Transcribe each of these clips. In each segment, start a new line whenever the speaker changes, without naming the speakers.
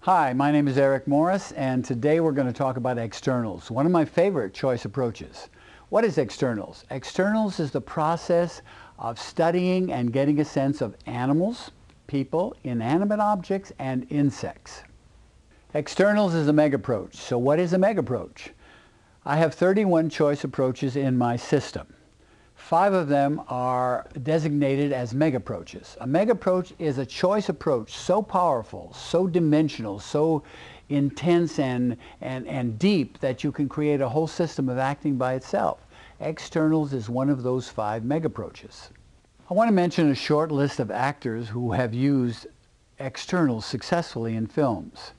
Hi, my name is Eric Morris, and today we're going to talk about externals, one of my favorite choice approaches. What is externals? Externals is the process of studying and getting a sense of animals, people, inanimate objects, and insects. Externals is a Meg Approach. So what is a Meg Approach? I have 31 choice approaches in my system. 5 of them are designated as Meg Approaches. A Meg Approach is a choice approach so powerful, so dimensional, so intense and deep that you can create a whole system of acting by itself. Externals is one of those 5 Meg Approaches. I want to mention a short list of actors who have used externals successfully in films.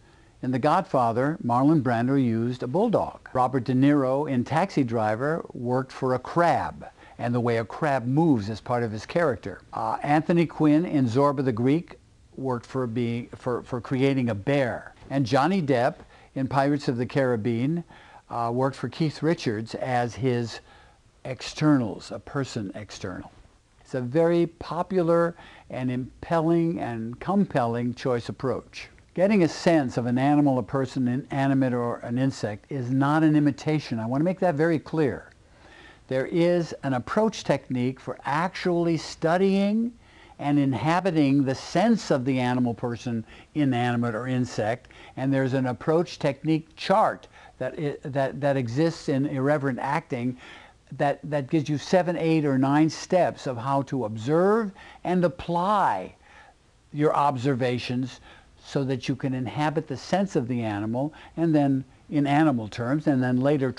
In The Godfather, Marlon Brando used a bulldog. Robert De Niro in Taxi Driver worked for a crab, and the way a crab moves as part of his character. Anthony Quinn in Zorba the Greek worked for creating a bear. And Johnny Depp in Pirates of the Caribbean worked for Keith Richards as his externals, a person external. It's a very popular and impelling and compelling choice approach. Getting a sense of an animal, a person, an inanimate, or an insect is not an imitation. I want to make that very clear. There is an approach technique for actually studying and inhabiting the sense of the animal, person, inanimate, or insect, and there's an approach technique chart that exists in irreverent acting that gives you 7, 8, or 9 steps of how to observe and apply your observations so that you can inhabit the sense of the animal, and then in animal terms, and then later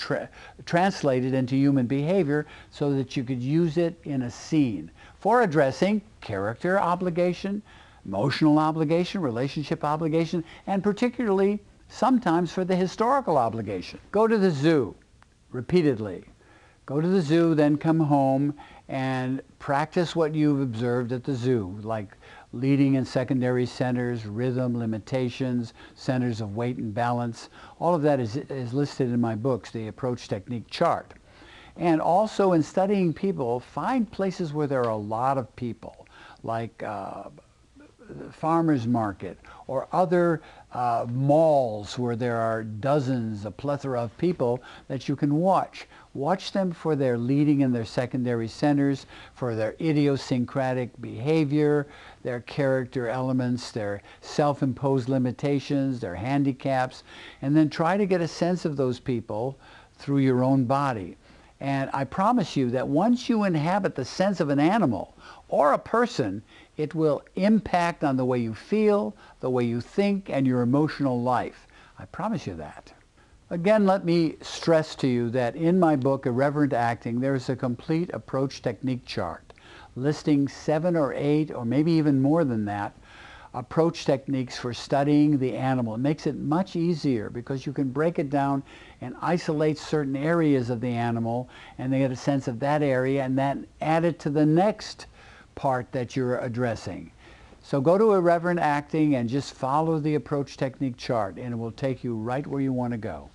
translate it into human behavior so that you could use it in a scene for addressing character obligation, emotional obligation, relationship obligation, and particularly sometimes for the historical obligation. Go to the zoo repeatedly. Go to the zoo, then come home and practice what you've observed at the zoo, like leading and secondary centers, rhythm, limitations, centers of weight and balance. All of that is listed in my books, the Approach Technique Chart. And also in studying people, find places where there are a lot of people, like the farmer's market or other malls where there are dozens, a plethora of people that you can watch. Watch them for their leading and their secondary centers, for their idiosyncratic behavior, their character elements, their self-imposed limitations, their handicaps, and then try to get a sense of those people through your own body. And I promise you that once you inhabit the sense of an animal or a person, it will impact on the way you feel, the way you think, and your emotional life. I promise you that. Again, let me stress to you that in my book, Irreverent Acting, there's a complete approach technique chart listing 7 or 8 or maybe even more than that approach techniques for studying the animal. It makes it much easier because you can break it down and isolate certain areas of the animal and they get a sense of that area and then add it to the next part that you're addressing. So go to Irreverent Acting and just follow the approach technique chart and it will take you right where you want to go.